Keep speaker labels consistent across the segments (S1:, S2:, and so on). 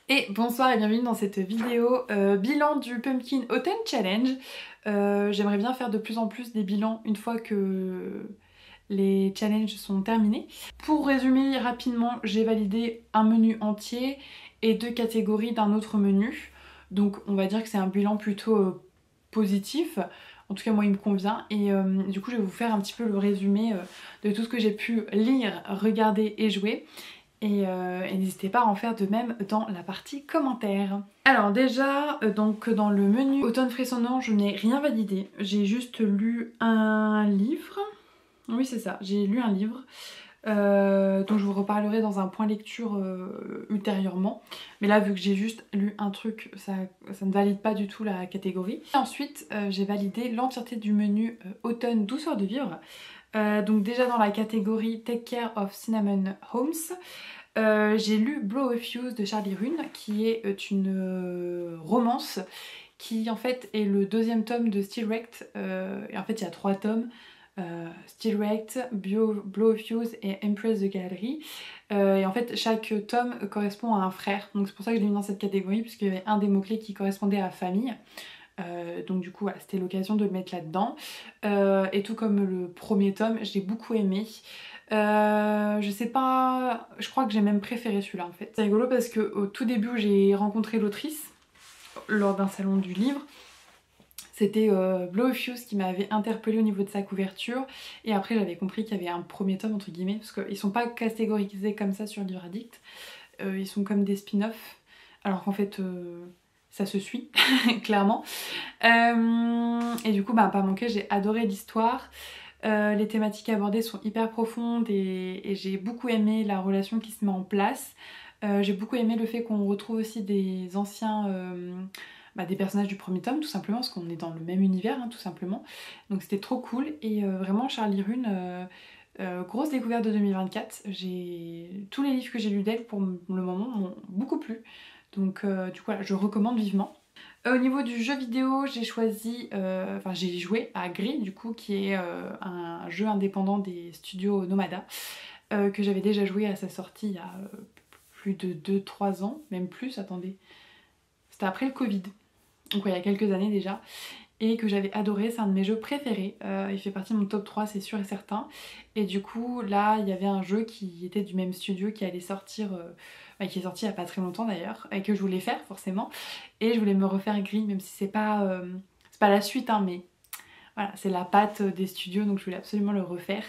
S1: Et bonsoir et bienvenue dans cette vidéo bilan du Pumpkin Autumn Challenge. J'aimerais bien faire de plus en plus des bilans une fois que les challenges sont terminés. Pour résumer rapidement, j'ai validé un menu entier et deux catégories d'un autre menu. Donc on va dire que c'est un bilan plutôt positif. En tout cas moi il me convient et du coup je vais vous faire un petit peu le résumé de tout ce que j'ai pu lire, regarder et jouer. Et n'hésitez pas à en faire de même dans la partie commentaires. Alors déjà, donc dans le menu automne frissonnant, je n'ai rien validé. J'ai juste lu un livre. Oui c'est ça, j'ai lu un livre. Donc je vous reparlerai dans un point lecture ultérieurement. Mais là vu que j'ai juste lu un truc, ça ne valide pas du tout la catégorie. Et ensuite j'ai validé l'entièreté du menu automne douceur de vivre. Donc déjà dans la catégorie Take Care of Cinnamon Homes. J'ai lu Blow a Fuse de Charlie Rune qui est une romance qui en fait est le deuxième tome de Still Wrecked. Et en fait il y a 3 tomes. Still Wrecked, Blow a Fuse et Empress the Gallery. Et en fait chaque tome correspond à un frère. Donc c'est pour ça que je l'ai mis dans cette catégorie puisqu'il y avait un des mots-clés qui correspondait à famille. Donc du coup voilà, c'était l'occasion de le mettre là-dedans. Et tout comme le premier tome, j'ai beaucoup aimé. Je sais pas, je crois que j'ai même préféré celui-là en fait. C'est rigolo parce que au tout début j'ai rencontré l'autrice lors d'un salon du livre. C'était Blow a Fuse qui m'avait interpellée au niveau de sa couverture et après j'avais compris qu'il y avait un premier tome entre guillemets parce qu'ils sont pas catégorisés comme ça sur Livre Addict. Ils sont comme des spin-offs alors qu'en fait ça se suit clairement. Et du coup bah pas manqué, j'ai adoré l'histoire. Les thématiques abordées sont hyper profondes et j'ai beaucoup aimé la relation qui se met en place. J'ai beaucoup aimé le fait qu'on retrouve aussi des anciens, des personnages du premier tome tout simplement parce qu'on est dans le même univers tout simplement. Donc c'était trop cool et vraiment Charlie Rune, grosse découverte de 2024. Tous les livres que j'ai lus d'elle pour le moment m'ont beaucoup plu. Donc du coup voilà, je recommande vivement. Au niveau du jeu vidéo, j'ai choisi, j'ai joué à Gris du coup qui est un jeu indépendant des studios Nomada que j'avais déjà joué à sa sortie il y a plus de 2-3 ans, même plus, attendez. C'était après le Covid, donc ouais, il y a quelques années déjà, et que j'avais adoré, c'est un de mes jeux préférés. Il fait partie de mon top 3, c'est sûr et certain. Et du coup, là, il y avait un jeu qui était du même studio qui allait sortir, qui est sorti il n'y a pas très longtemps d'ailleurs, et que je voulais faire forcément. Et je voulais me refaire Gris, même si c'est pas la suite, mais voilà, c'est la patte des studios, donc je voulais absolument le refaire.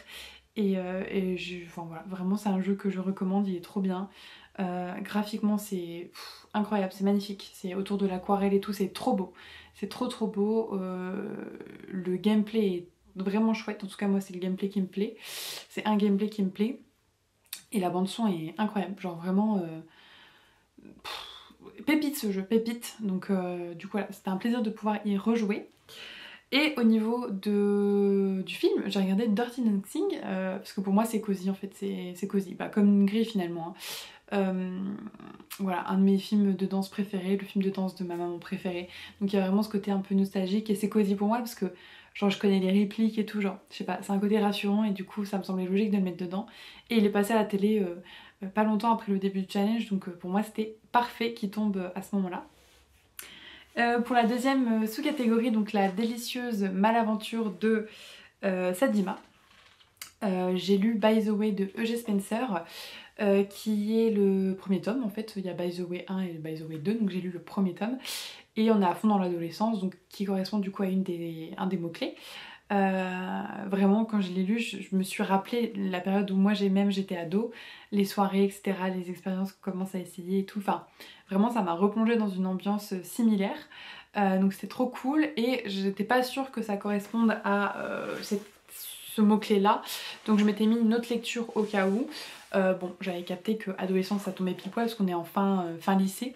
S1: Voilà, vraiment c'est un jeu que je recommande, il est trop bien. Graphiquement c'est incroyable, c'est magnifique, c'est autour de l'aquarelle et tout, c'est trop beau. C'est trop beau, le gameplay est vraiment chouette, en tout cas moi c'est le gameplay qui me plaît. C'est un gameplay qui me plaît. Et la bande son est incroyable, genre vraiment pépite ce jeu, pépite. Donc du coup voilà, c'était un plaisir de pouvoir y rejouer. Et au niveau du film, j'ai regardé Dirty Dancing, parce que pour moi c'est cosy en fait, c'est cosy, comme Gris finalement. Voilà, un de mes films de danse préférés, le film de danse de ma maman préférée. Donc il y a vraiment ce côté un peu nostalgique et c'est cosy pour moi parce que genre je connais les répliques et tout, genre je sais pas, c'est un côté rassurant et du coup ça me semblait logique de le mettre dedans. Et il est passé à la télé pas longtemps après le début du challenge, donc pour moi c'était parfait qu'il tombe à ce moment-là. Pour la deuxième sous-catégorie, donc la délicieuse malaventure de Sadima, j'ai lu By the Way de E.G. Spencer, qui est le premier tome. En fait, il y a By the Way 1 et By the Way 2, donc j'ai lu le premier tome. Et on est à fond dans l'adolescence, donc qui correspond du coup à un des mots-clés. Vraiment, quand je l'ai lu, je me suis rappelé la période où moi j'étais ado, les soirées, etc., les expériences qu'on commence à essayer et tout. Enfin, vraiment, ça m'a replongé dans une ambiance similaire. Donc c'était trop cool et j'étais pas sûre que ça corresponde à ce mot-clé là. Donc je m'étais mis une autre lecture au cas où. Bon, j'avais capté que adolescence ça tombait pile poil parce qu'on est en fin lycée.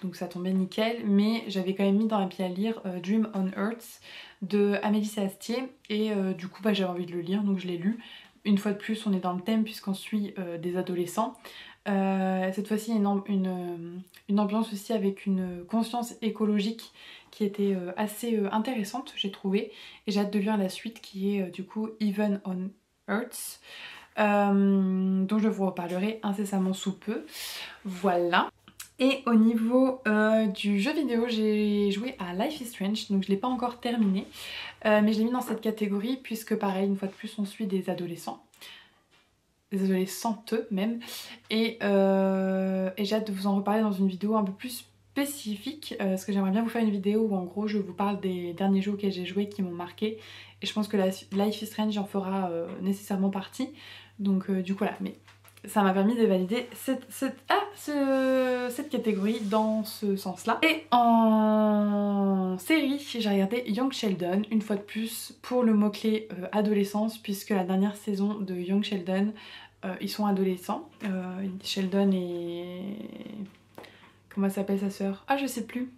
S1: Donc ça tombait nickel, mais j'avais quand même mis dans la pile à lire Dream on Earth de Amélie Astier et du coup j'avais envie de le lire donc je l'ai lu. Une fois de plus on est dans le thème puisqu'on suit des adolescents. Cette fois-ci une ambiance aussi avec une conscience écologique qui était assez intéressante j'ai trouvé et j'ai hâte de lire la suite qui est du coup Even on Earth dont je vous reparlerai incessamment sous peu. Voilà. Et au niveau du jeu vidéo, j'ai joué à Life is Strange, donc je l'ai pas encore terminé, mais je l'ai mis dans cette catégorie puisque pareil, une fois de plus, on suit des adolescents. Des adolescentes même, et j'ai hâte de vous en reparler dans une vidéo un peu plus spécifique, parce que j'aimerais bien vous faire une vidéo où en gros je vous parle des derniers jeux auxquels j'ai joué qui m'ont marqué, et je pense que Life is Strange en fera nécessairement partie, donc du coup voilà, mais ça m'a permis de valider cette catégorie dans ce sens-là. Et en série, j'ai regardé Young Sheldon, une fois de plus, pour le mot-clé adolescence, puisque la dernière saison de Young Sheldon, ils sont adolescents. Sheldon et... Comment s'appelle sa sœur? Ah, je sais plus.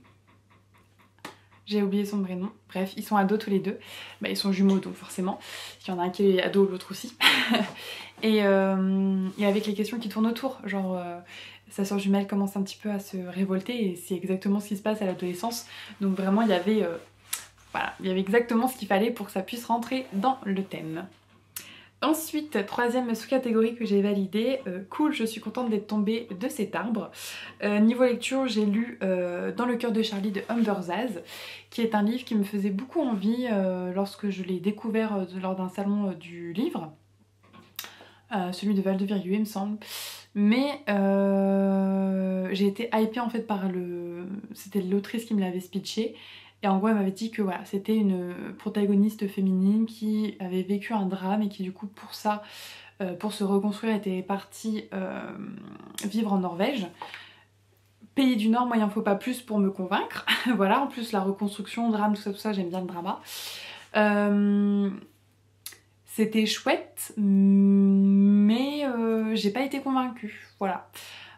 S1: J'ai oublié son prénom. Bref, ils sont ados tous les deux. Bah, ils sont jumeaux, donc forcément. Il y en a un qui est ado, l'autre aussi. et avec les questions qui tournent autour. Genre, sa sœur jumelle commence un petit peu à se révolter. Et c'est exactement ce qui se passe à l'adolescence. Donc vraiment, il y avait exactement ce qu'il fallait pour que ça puisse rentrer dans le thème. Ensuite, troisième sous-catégorie que j'ai validée, cool, je suis contente d'être tombée de cet arbre. Niveau lecture, j'ai lu Dans le cœur de Charlie de Humber Zaz, qui est un livre qui me faisait beaucoup envie lorsque je l'ai découvert lors d'un salon du livre, celui de Val de Virgue, il me semble. Mais j'ai été hypée en fait par le... C'était l'autrice qui me l'avait pitché. Et en gros, elle m'avait dit que voilà, c'était une protagoniste féminine qui avait vécu un drame et qui du coup, pour ça, pour se reconstruire, était partie vivre en Norvège. Pays du Nord, moi il en faut pas plus pour me convaincre. Voilà, en plus la reconstruction, drame, tout ça, j'aime bien le drama. C'était chouette, mais j'ai pas été convaincue. Voilà.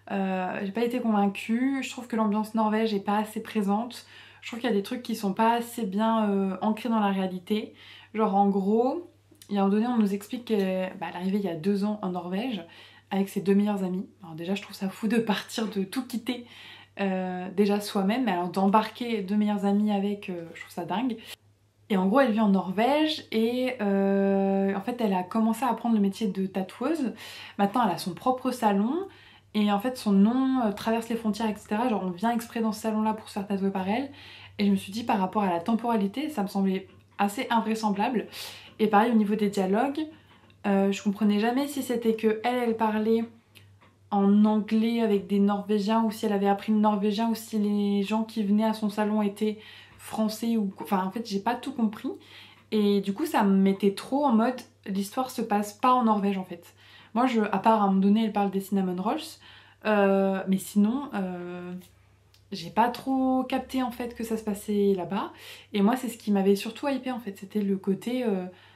S1: J'ai pas été convaincue. Je trouve que l'ambiance Norvège est pas assez présente. Je trouve qu'il y a des trucs qui sont pas assez bien ancrés dans la réalité. Genre en gros, il y a un moment donné on nous explique qu'elle est arrivée il y a 2 ans en Norvège avec ses 2 meilleures amies. Alors déjà je trouve ça fou de partir, de tout quitter déjà soi-même, mais alors d'embarquer 2 meilleures amies avec, je trouve ça dingue. Et en gros elle vit en Norvège et en fait elle a commencé à apprendre le métier de tatoueuse. Maintenant elle a son propre salon. Et en fait son nom traverse les frontières, etc. Genre on vient exprès dans ce salon là pour se faire tatouer par elle. Et je me suis dit par rapport à la temporalité, ça me semblait assez invraisemblable. Et pareil au niveau des dialogues, je comprenais jamais si c'était que elle parlait en anglais avec des Norvégiens ou si elle avait appris le norvégien ou si les gens qui venaient à son salon étaient français ou... Enfin en fait j'ai pas tout compris. Et du coup ça me mettait trop en mode l'histoire se passe pas en Norvège en fait. Moi, à part à un moment donné, elle parle des cinnamon rolls, mais sinon, j'ai pas trop capté en fait que ça se passait là-bas. Et moi, c'est ce qui m'avait surtout hypé en fait, c'était le côté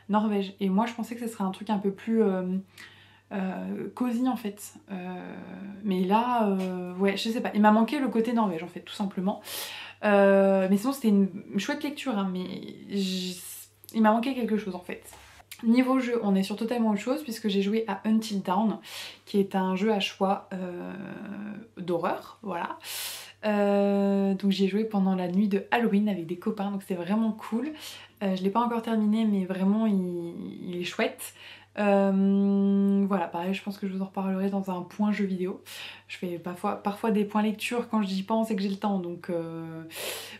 S1: Norvège. Et moi, je pensais que ce serait un truc un peu plus cosy en fait. Mais là, ouais, je sais pas. Il m'a manqué le côté Norvège en fait, tout simplement. Mais sinon, c'était une chouette lecture, hein, mais il m'a manqué quelque chose en fait. Niveau jeu, on est sur totalement autre chose puisque j'ai joué à Until Dawn, qui est un jeu à choix d'horreur, voilà. Donc j'y ai joué pendant la nuit de Halloween avec des copains, donc c'était vraiment cool. Je l'ai pas encore terminé, mais vraiment il est chouette. Voilà, pareil, je pense que je vous en reparlerai dans un point jeu vidéo. Je fais parfois des points lecture quand j'y pense et que j'ai le temps, donc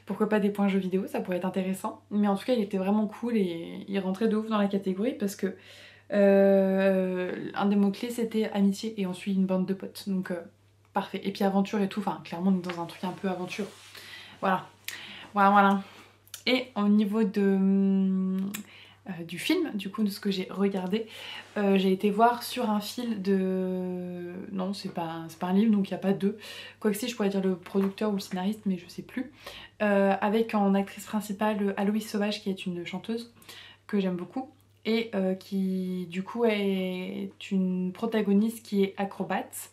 S1: pourquoi pas des points jeux vidéo, ça pourrait être intéressant. Mais en tout cas, il était vraiment cool et il rentrait de ouf dans la catégorie parce que un des mots-clés c'était amitié et on suit une bande de potes, donc parfait. Et puis aventure et tout, enfin clairement on est dans un truc un peu aventure. Voilà. Et au niveau du film, du coup de ce que j'ai regardé, j'ai été voir sur un fil de... Non, c'est pas un livre, donc il n'y a pas deux. Quoique si, je pourrais dire le producteur ou le scénariste, mais je sais plus. Avec en actrice principale Aloïs Sauvage, qui est une chanteuse que j'aime beaucoup, et qui du coup est une protagoniste qui est acrobate,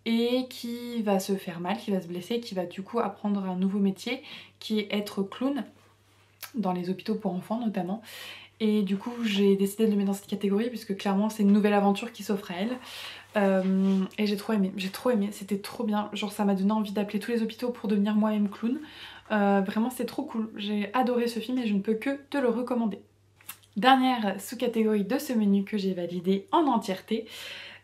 S1: et qui va se faire mal, qui va se blesser, qui va du coup apprendre un nouveau métier, qui est être clown, dans les hôpitaux pour enfants notamment. Et du coup j'ai décidé de le mettre dans cette catégorie puisque clairement c'est une nouvelle aventure qui s'offre à elle. Et j'ai trop aimé, c'était trop bien. Genre ça m'a donné envie d'appeler tous les hôpitaux pour devenir moi-même clown. Vraiment c'est trop cool, j'ai adoré ce film et je ne peux que te le recommander. Dernière sous-catégorie de ce menu que j'ai validé en entièreté,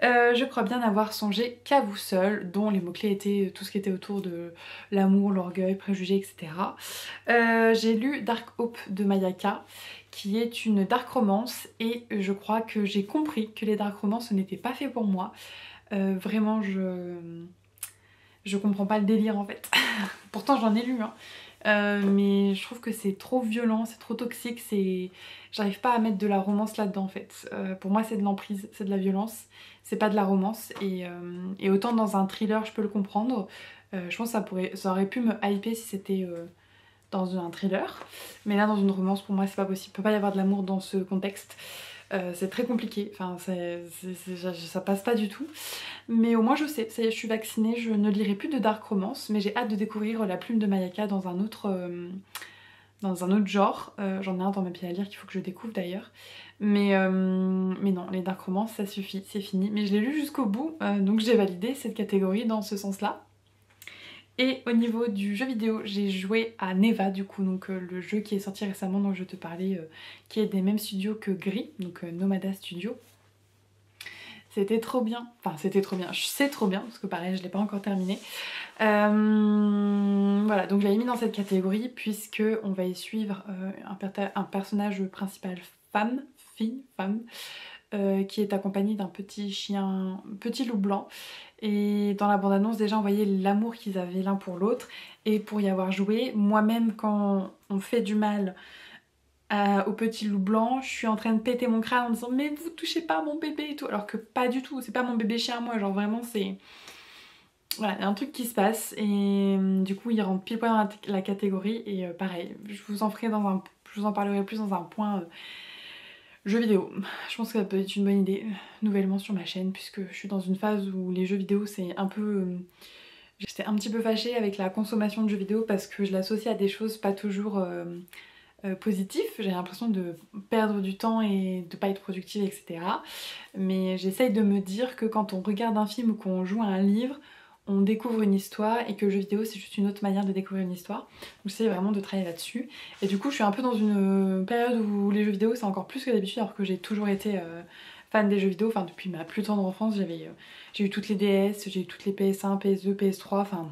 S1: Je crois bien avoir songé qu'à vous seul, dont les mots-clés étaient tout ce qui était autour de l'amour, l'orgueil, préjugés, etc. J'ai lu Dark Hope de Mayaka, qui est une dark romance, et je crois que j'ai compris que les dark romances ce n'était pas fait pour moi. Vraiment, je comprends pas le délire en fait. Pourtant j'en ai lu, hein. Mais je trouve que c'est trop violent, c'est trop toxique, j'arrive pas à mettre de la romance là-dedans en fait. Pour moi c'est de l'emprise, c'est de la violence, c'est pas de la romance, et autant dans un thriller je peux le comprendre, je pense que ça aurait pu me hyper si c'était dans un thriller, mais là dans une romance pour moi c'est pas possible, il peut pas y avoir de l'amour dans ce contexte. C'est très compliqué, enfin ça passe pas du tout. Mais au moins je sais, ça y est, je suis vaccinée, je ne lirai plus de dark romance, mais j'ai hâte de découvrir La Plume de Mayaka dans un autre genre. J'en ai un dans mes pieds à lire qu'il faut que je découvre d'ailleurs. Mais non, les dark romance ça suffit, c'est fini. Mais je l'ai lu jusqu'au bout, donc j'ai validé cette catégorie dans ce sens-là. Et au niveau du jeu vidéo, j'ai joué à Neva du coup, donc le jeu qui est sorti récemment dont je te parlais, qui est des mêmes studios que Gris, donc Nomada Studio. C'était trop bien, enfin c'était trop bien, c'est trop bien parce que pareil je l'ai pas encore terminé. Voilà, donc je l'avais mis dans cette catégorie puisque on va y suivre un personnage principal femme, qui est accompagné d'un petit chien, petit loup blanc. Et dans la bande-annonce déjà on voyait l'amour qu'ils avaient l'un pour l'autre. Et pour y avoir joué, moi-même quand on fait du mal au petit loup blanc, je suis en train de péter mon crâne en disant mais vous touchez pas mon bébé et tout, alors que pas du tout, c'est pas mon bébé chien moi, genre vraiment c'est... Voilà, il y a un truc qui se passe et du coup il rentre pile poil dans la catégorie et pareil, je vous en parlerai plus dans un point jeux vidéo. Je pense que ça peut être une bonne idée nouvellement sur ma chaîne puisque je suis dans une phase où les jeux vidéo c'est un peu... J'étais un petit peu fâchée avec la consommation de jeux vidéo parce que je l'associe à des choses pas toujours... positif, j'ai l'impression de perdre du temps et de pas être productive, etc. Mais j'essaye de me dire que quand on regarde un film ou qu'on joue à un livre, on découvre une histoire et que le jeu vidéo c'est juste une autre manière de découvrir une histoire. Donc j'essaie vraiment de travailler là-dessus. Et du coup je suis un peu dans une période où les jeux vidéo c'est encore plus que d'habitude alors que j'ai toujours été fan des jeux vidéo. Enfin depuis ma plus tendre enfance j'ai eu toutes les DS, j'ai eu toutes les PS1, PS2, PS3, enfin...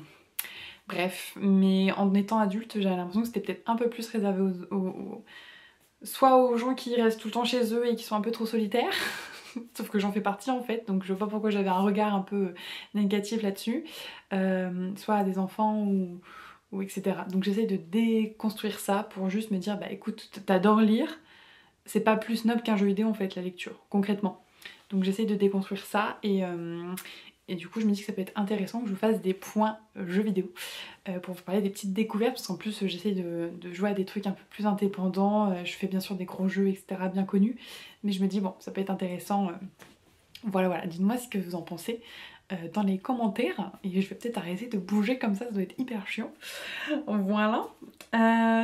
S1: Bref, mais en étant adulte, j'avais l'impression que c'était peut-être un peu plus réservé soit aux gens qui restent tout le temps chez eux et qui sont un peu trop solitaires, sauf que j'en fais partie en fait, donc je vois pas pourquoi j'avais un regard un peu négatif là-dessus, soit à des enfants ou etc. Donc j'essaye de déconstruire ça pour juste me dire, bah écoute, t'adores lire, c'est pas plus noble qu'un jeu vidéo en fait la lecture, concrètement. Donc j'essaye de déconstruire ça et du coup je me dis que ça peut être intéressant que je vous fasse des points jeux vidéo pour vous parler des petites découvertes parce qu'en plus j'essaye de jouer à des trucs un peu plus indépendants, je fais bien sûr des gros jeux etc bien connus, mais je me dis bon ça peut être intéressant, voilà, dites-moi ce que vous en pensez dans les commentaires et je vais peut-être arrêter de bouger comme ça doit être hyper chiant. Voilà,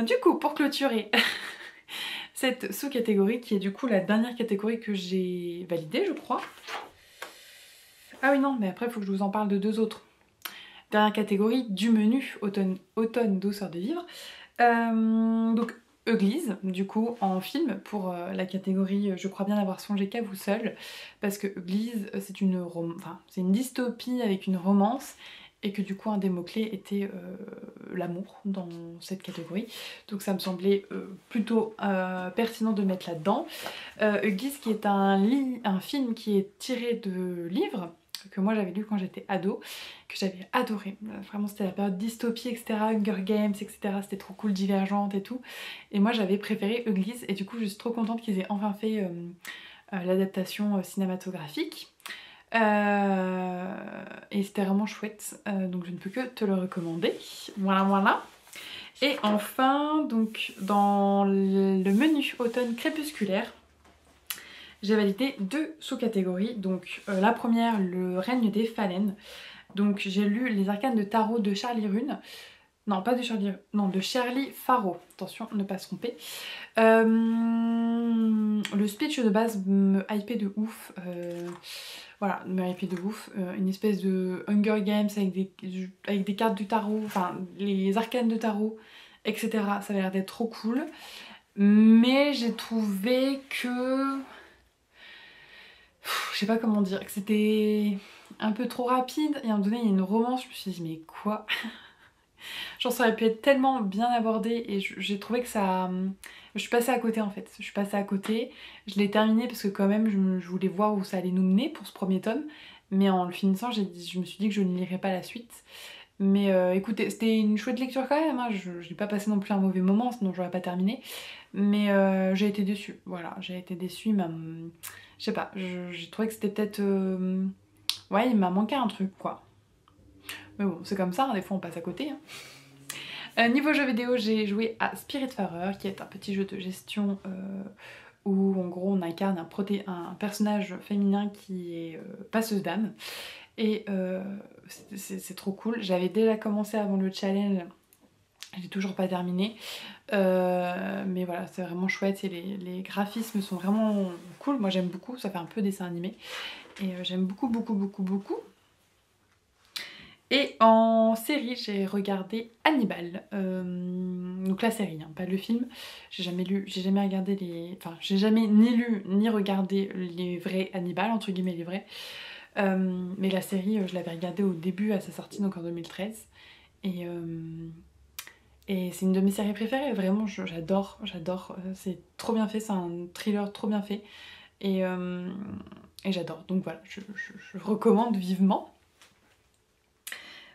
S1: du coup pour clôturer cette sous-catégorie qui est du coup la dernière catégorie que j'ai validée je crois. Ah oui non mais après il faut que je vous en parle de deux autres. Dernière catégorie du menu automne douceur de vivre. Donc Euglise du coup en film pour la catégorie je crois bien avoir songé qu'à vous seul parce que Euglise c'est une dystopie avec une romance et que du coup un des mots-clés était l'amour dans cette catégorie. Donc ça me semblait plutôt pertinent de mettre là-dedans. Euglise qui est un film qui est tiré de livres que moi j'avais lu quand j'étais ado, que j'avais adoré. Vraiment c'était la période dystopie, etc. Hunger Games, etc. C'était trop cool, Divergente et tout. Et moi j'avais préféré Euglise et du coup je suis trop contente qu'ils aient enfin fait l'adaptation cinématographique. Et c'était vraiment chouette, donc je ne peux que te le recommander. Voilà. Et enfin, donc dans le menu automne crépusculaire, j'ai validé deux sous-catégories. Donc la première, le règne des Fallen. Donc j'ai lu les arcanes de tarot de Charlie Rune. Non, pas de Charlie Rune, non, de Shirley Faro. Attention, ne pas se tromper. Le speech de base me hypait de ouf. Voilà, me hypait de ouf. Une espèce de Hunger Games avec des cartes du tarot, enfin les arcanes de tarot, etc. Ça avait l'air d'être trop cool. Mais j'ai trouvé que... je sais pas comment dire, que c'était un peu trop rapide. Et à un moment donné, il y a une romance, je me suis dit, mais quoi? Genre, ça aurait pu être tellement bien abordé et j'ai trouvé que ça. Je suis passée à côté en fait. Je suis passée à côté. Je l'ai terminé parce que, quand même, je voulais voir où ça allait nous mener pour ce premier tome. Mais en le finissant, je me suis dit que je ne lirais pas la suite. Mais écoutez, c'était une chouette lecture quand même, hein. Je n'ai pas passé non plus un mauvais moment, sinon j'aurais pas terminé. Mais j'ai été déçue, voilà, j'ai été déçue, je sais pas, j'ai trouvé que c'était peut-être... Ouais, il m'a manqué un truc, quoi. Mais bon, c'est comme ça, hein, des fois on passe à côté. Hein. Niveau jeu vidéo, j'ai joué à Spiritfarer, qui est un petit jeu de gestion où en gros on incarne un personnage féminin qui est passeuse d'âme. Et c'est trop cool. J'avais déjà commencé avant le challenge, j'ai toujours pas terminé. Mais voilà, c'est vraiment chouette et les graphismes sont vraiment cool. Moi j'aime beaucoup, ça fait un peu dessin animé. Et j'aime beaucoup, beaucoup, beaucoup, beaucoup. Et en série, j'ai regardé Hannibal. Donc la série, hein, pas le film. J'ai jamais regardé les... Enfin, j'ai jamais ni lu ni regardé les vrais Hannibal, entre guillemets les vrais. Mais la série, je l'avais regardée au début à sa sortie, donc en 2013. Et c'est une de mes séries préférées, vraiment, j'adore. C'est trop bien fait, c'est un thriller trop bien fait. Et j'adore, donc voilà, je recommande vivement.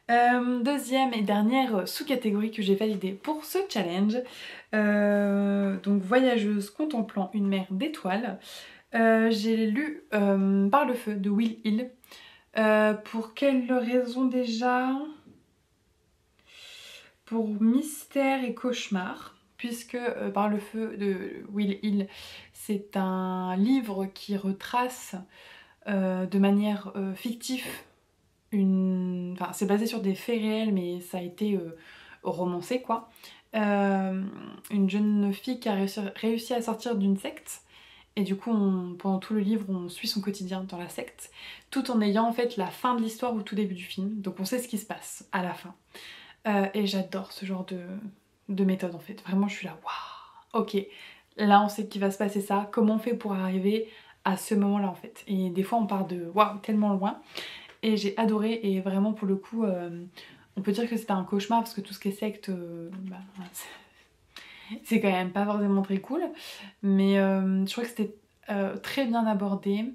S1: Deuxième et dernière sous-catégorie que j'ai validée pour ce challenge. Donc voyageuse contemplant une mer d'étoiles. J'ai lu Par le feu de Will Hill. Pour quelle raison déjà? Pour mystère et cauchemar, puisque Par le feu de Will Hill, c'est un livre qui retrace de manière fictive Enfin, c'est basé sur des faits réels, mais ça a été romancé, quoi. Une jeune fille qui a réussi à sortir d'une secte. Et du coup, pendant tout le livre, on suit son quotidien dans la secte, tout en ayant en fait la fin de l'histoire au tout début du film. Donc on sait ce qui se passe à la fin. Et j'adore ce genre de méthode en fait. Vraiment, je suis là, waouh, ok, là on sait qu'il va se passer ça. Comment on fait pour arriver à ce moment-là en fait? Et des fois, on part de waouh, tellement loin. Et j'ai adoré, et vraiment pour le coup, on peut dire que c'était un cauchemar parce que tout ce qui est secte, c'est quand même pas forcément très cool. Mais je crois que c'était très bien abordé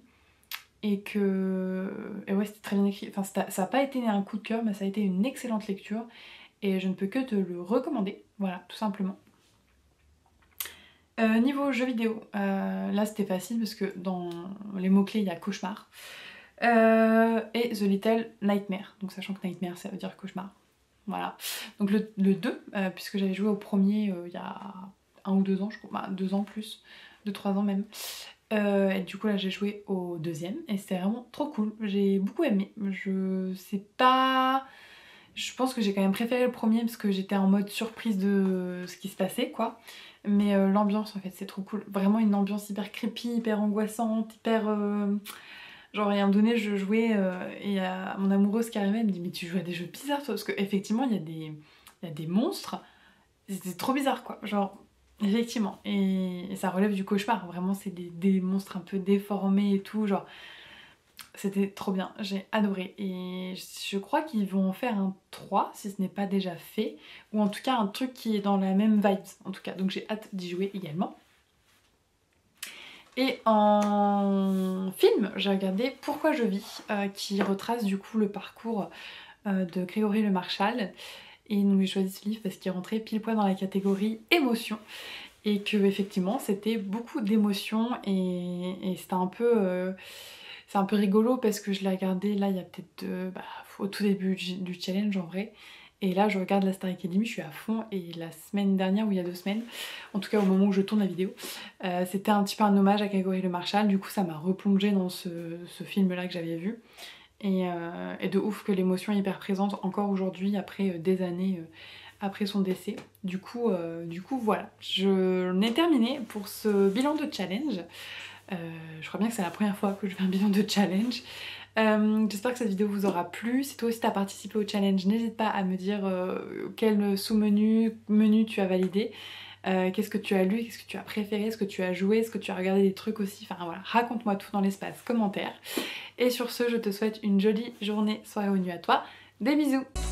S1: et ouais, c'était très bien écrit. Enfin, ça n'a pas été un coup de cœur, mais ça a été une excellente lecture et je ne peux que te le recommander. Voilà, tout simplement. Niveau jeux vidéo, là c'était facile parce que dans les mots-clés il y a cauchemar. Et The Little Nightmare, donc sachant que Nightmare ça veut dire cauchemar, voilà. Donc le 2, puisque j'avais joué au premier il y a 1 ou 2 ans, je crois, 2 ans plus, 2-3 ans même. Et du coup là j'ai joué au deuxième et c'était vraiment trop cool, j'ai beaucoup aimé. Je pense que j'ai quand même préféré le premier parce que j'étais en mode surprise de ce qui se passait, quoi. Mais l'ambiance en fait c'est trop cool, vraiment une ambiance hyper creepy, hyper angoissante, hyper... Genre, à un moment donné, je jouais et il y a mon amoureuse qui arrivait, elle me dit mais tu joues à des jeux bizarres toi? Parce qu'effectivement il y a des monstres, c'était trop bizarre quoi, genre effectivement. Et ça relève du cauchemar, vraiment c'est des monstres un peu déformés et tout, genre c'était trop bien, j'ai adoré. Et je crois qu'ils vont en faire un 3 si ce n'est pas déjà fait, ou en tout cas un truc qui est dans la même vibe en tout cas, donc j'ai hâte d'y jouer également. Et en film, j'ai regardé Pourquoi je vis, qui retrace du coup le parcours de Grégory Le Marchal. Et donc j'ai choisi ce livre parce qu'il rentrait pile poil dans la catégorie émotion. Et que effectivement c'était beaucoup d'émotions et c'était un peu... c'est un peu rigolo parce que je l'ai regardé là il y a peut-être au tout début du challenge en vrai. Et là je regarde la Star Academy, je suis à fond, et la semaine dernière ou il y a 2 semaines, en tout cas au moment où je tourne la vidéo, c'était un petit peu un hommage à Grégory Le Marchal, du coup ça m'a replongé dans ce film là que j'avais vu. Et de ouf que l'émotion est hyper présente encore aujourd'hui après des années après son décès. Du coup voilà, je n'ai terminé pour ce bilan de challenge. Je crois bien que c'est la première fois que je fais un bilan de challenge. J'espère que cette vidéo vous aura plu. Si toi aussi tu as participé au challenge, n'hésite pas à me dire quel sous-menu tu as validé. qu'est-ce que tu as lu, qu'est-ce que tu as préféré, ce que tu as joué, est-ce que tu as regardé des trucs aussi, enfin voilà, raconte-moi tout dans l'espace commentaire. Et sur ce, je te souhaite une jolie journée, soirée ou nuit à toi. Des bisous!